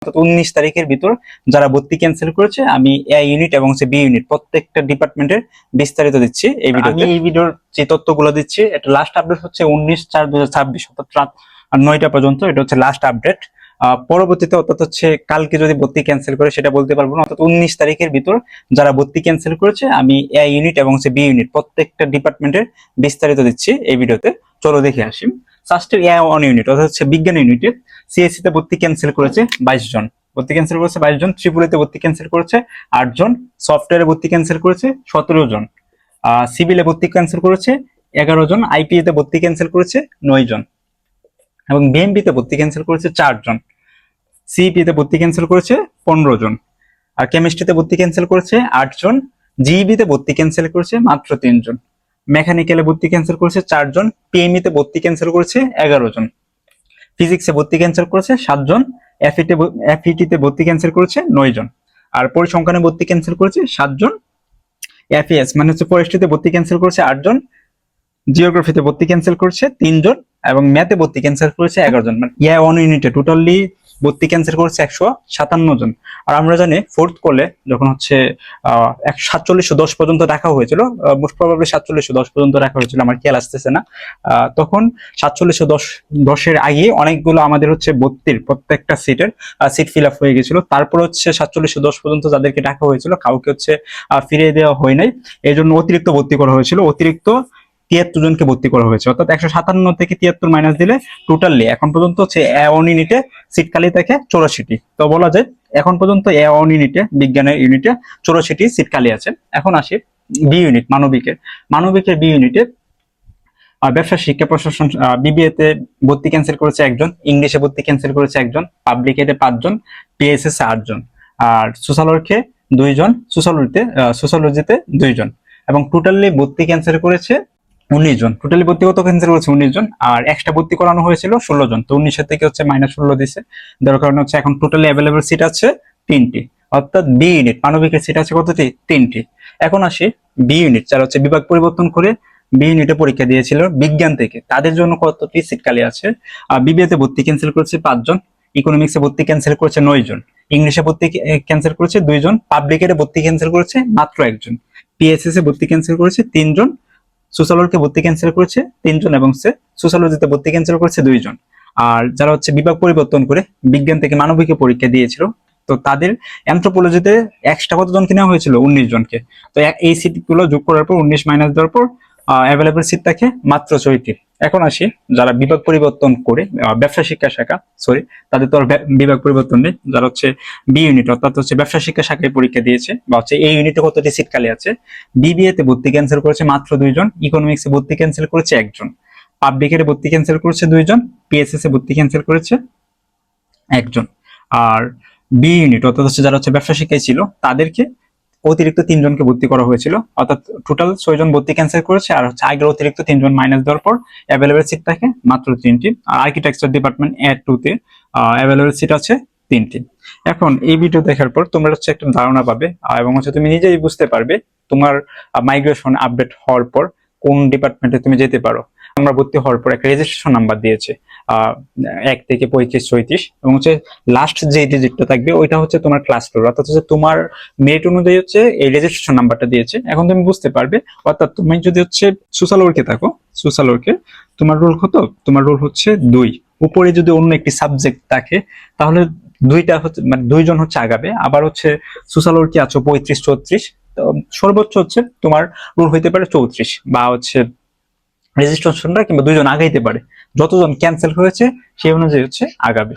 19 তারিখের ভিতর যারা ভর্তি ক্যান্সেল করেছে আমি এ ইউনিট এবং বি ইউনিট প্রত্যেকটা ডিপার্টমেন্টের বিস্তারিত দিচ্ছি এই ভিডিওতে। আমি এই ভিডিওর যে তথ্যগুলো দিচ্ছি এটা লাস্ট আপডেট হচ্ছে 19/4/2026 অর্থাৎ রাত 9টা পর্যন্ত। এটা হচ্ছে লাস্ট আপডেট। পরবর্তীতে অর্থাৎ হচ্ছে কালকে যদি ভর্তি ক্যান্সেল করে সেটা বলতে পারবো না। অর্থাৎ 19 তারিখের ভিতর যারা ভর্তি ক্যান্সেল করেছে আমি এ ইউনিট এবং বি ইউনিট প্রত্যেকটা ডিপার্টমেন্টের বিস্তারিত দিচ্ছি এই ভিডিওতে। চলো দেখে আসি। ফার্স্টের এ1 ইউনিট অর্থাৎ হচ্ছে বিজ্ঞান ইউনিটে সিএসসি তে ভর্তি ক্যান্সেল করেছে 22 জন, ভর্তি ক্যান্সেল করেছে 22 জন। ত্রিপুরাতে ভর্তি ক্যান্সেল করেছে 8 জন, সফটওয়্যারে ভর্তি ক্যান্সেল করেছে 17 জন, সিভিলে ভর্তি ক্যান্সেল করেছে 11 জন, আইপিএ তে ভর্তি ক্যান্সেল করেছে 9 জন এবং বিএমপি তে ভর্তি ক্যান্সেল করেছে 4 জন, সিইপি তে ভর্তি ক্যান্সেল করেছে 15 জন, আর কেমিস্ট্রিতে ভর্তি ক্যান্সেল করেছে 8 জন, জিইবি তে ভর্তি ক্যান্সেল করেছে মাত্র 3 জন, মেকানিক্যালে ভর্তি ক্যান্সেল করেছে 4 জন, পিএমই তে ভর্তি ক্যান্সেল করেছে 11 জন, ফিজিক্সে ভর্তি ক্যান্সেল করেছে 7 জন, এফইটি তে ভর্তি ক্যান্সেল করেছে 9 জন, আর পরিসংখ্যানে ভর্তি ক্যান্সেল করেছে 7 জন, এফএস মানে হচ্ছে ফরেস্ট্রিতে ভর্তি ক্যান্সেল করেছে 8 জন, জিওগ্রাফিতে ভর্তি ক্যান্সেল করেছে 3 জন এবং ম্যাথে ভর্তি ক্যান্সেল করেছে 11 জন। মানে এ1 ইউনিটে টোটালি ভর্তি ক্যান্সেল করেছে 157 জন। আর আমরা জানি ফোর্থ কলে যখন হচ্ছে 4710 পর্যন্ত রাখা হয়েছিল, মোস্ট প্রবাবলি 4710 পর্যন্ত রাখা হয়েছিল, আমার খেয়াল আসতেছে না, তখন 4710 আগে অনেকগুলো আমাদের হচ্ছে ভর্তির প্রত্যেকটা সিটের সিট ফিল আপ হয়ে গেছিল। তারপর হচ্ছে 4710 পর্যন্ত যাদেরকে ডাকা হয়েছিল কাউকে হচ্ছে ফিরিয়ে দেওয়া হয় নাই, এই জন্য অতিরিক্ত ভর্তি করা হয়েছিল। অতিরিক্ত 73 জনকে ভর্তি করা হয়েছে, অর্থাৎ 157 থেকে 73 মাইনাস দিলে টোটালি এখন পর্যন্ত হচ্ছে এ1 ইউনিটে সিট খালি থাকে 84টি। তো বলা যায় এখন পর্যন্ত এ1 ইউনিটে বিজ্ঞানের ইউনিটে 84টি সিট খালি আছে। এখন আসি বি ইউনিট মানবিকের বি ইউনিটে ব্যবসা শিক্ষা প্রশাসন বিবিএ তে ভর্তি ক্যান্সেল করেছে 1 জন, ইংলিশে ভর্তি ক্যান্সেল করেছে 1 জন, পাবলিকেটে 5 জন, পিএসএস 8 জন, আর সোশ্যালওয়ার্কে 2 জন, সোশ্যালজিতে 2 জন এবং টোটালি ভর্তি ক্যান্সেল করেছে 19 জন। টোটালি ভর্তি কত ক্যান্সেল করেছে 19 জন, আর এক্সট্রা ভর্তি করানো হয়েছিল 16 জন। তো 19 থেকে হচ্ছে -16 দিছে, যার কারণে হচ্ছে এখন টোটালি অ্যাভেলেবল সিট আছে 3টি। অর্থাৎ বি ইউনিট মানবিকের সিট আছে কতটি? 3টি। এখন আসি বি ইউনিট যারা হচ্ছে বিভাগ পরিবর্তন করে বি ইউনিটে পরীক্ষা দিয়েছিল বিজ্ঞান থেকে, তাদের জন্য কতটি সিট খালি আছে? বিবিএ তে ভর্তি ক্যান্সেল করেছে 5 জন, ইকোনমিক্সে ভর্তি ক্যান্সেল করেছে 9 জন, ইংলিশে ভর্তি ক্যান্সেল করেছে 2 জন, পাবলিকেটে ভর্তি ক্যান্সেল করেছে মাত্র 1 জন, পিএসএস এ ভর্তি ক্যান্সেল করেছে 3 জন, সোশ্যালওয়ার্কে ভর্তি ক্যান্সেল করেছে 3 জন এবং সোশ্যালজিতে ভর্তি ক্যান্সেল করেছে 2 জন। আর যারা হচ্ছে বিভাগ পরিবর্তন করে বিজ্ঞান থেকে মানবিকে পরীক্ষা দিয়েছিল, তো তাদের অ্যানথ্রোপোলজিতে এক্সট্রা কতজনকে নেওয়া হয়েছিল? 19 জনকে। তো এই সিট গুলো যোগ করার পর 19 মাইনাস দেওয়ার পর অ্যাভেলেবল সিট থাকে মাত্র 6টি। এখন আসি যারা বিভাগ পরিবর্তন করে ব্যবসা শিক্ষা শাখা, তাদের তো আর বিভাগ পরিবর্তন নেই, যারা হচ্ছে বি ইউনিট অর্থাৎ হচ্ছে ব্যবসা শিক্ষা শাখায় পরীক্ষা দিয়েছে বা হচ্ছে এই ইউনিটে কতটি সিট খালি আছে? বিবিএ তে ভর্তি ক্যান্সেল করেছে মাত্র 2 জন, ইকোনমিক্সে ভর্তি ক্যান্সেল করেছে 1 জন, পাবলিকের ভর্তি ক্যান্সেল করেছে 2 জন, পিএসএস এ ভর্তি ক্যান্সেল করেছে 1 জন। আর বি ইউনিট অর্থাৎ হচ্ছে যারা হচ্ছে ব্যবসা শিক্ষায় ছিল তাদেরকে অতিরিক্ত 3 জনকে ভর্তি করা হয়েছিল, অর্থাৎ টোটাল 6 জন ভর্তি ক্যান্সেল করেছে। আর হচ্ছে আগের অতিরিক্ত 3 জন মাইনাস দেওয়ার পর অ্যাভেলেবল সিট থাকে মাত্র 3টি। আর আর্কিটেকচার ডিপার্টমেন্ট A2 তে অ্যাভেলেবল সিট আছে 3টি। এখন এই ভিডিও দেখার পর তোমরা হচ্ছে একটা ধারণা পাবে এবং হচ্ছে তুমি নিজেই বুঝতে পারবে তোমার মাইগ্রেশন আপডেট হওয়ার পর কোন ডিপার্টমেন্টে তুমি যেতে পারো। আমরা ভর্তি হওয়ার পর একটা রেজিস্ট্রেশন নাম্বার দিয়েছে 1 থেকে 35 36 এবং হচ্ছে লাস্ট যে ডিজিটটা থাকবে ওইটা হচ্ছে তোমার ক্লাস ফ্লোর, অর্থাৎ হচ্ছে তোমার মেরিট অনুযায়ী হচ্ছে এই রেজিস্ট্রেশন নাম্বারটা দিয়েছে। এখন তুমি বুঝতে পারবে, অর্থাৎ তুমি যদি হচ্ছে সোশ্যাল ওয়ার্কে থাকো, সোশ্যাল ওয়ার্কে তোমার রোল কত? তোমার রোল হচ্ছে 2। উপরে যদি অন্য একটি সাবজেক্ট থাকে তাহলে 2টা হচ্ছে মানে 2 জন হচ্ছে আগাবে। আবার হচ্ছে সোশ্যাল ওয়ার্কে আছো 35 34, তো সর্বোচ্চ হচ্ছে তোমার রোল হইতে পারে 34 বা হচ্ছে রেজিস্ট্রেশনটা কিংবা 2 জন আগাইতে পারে। যতজন ক্যান্সেল হয়েছে সেই অনুযায়ী হচ্ছে আগাবে।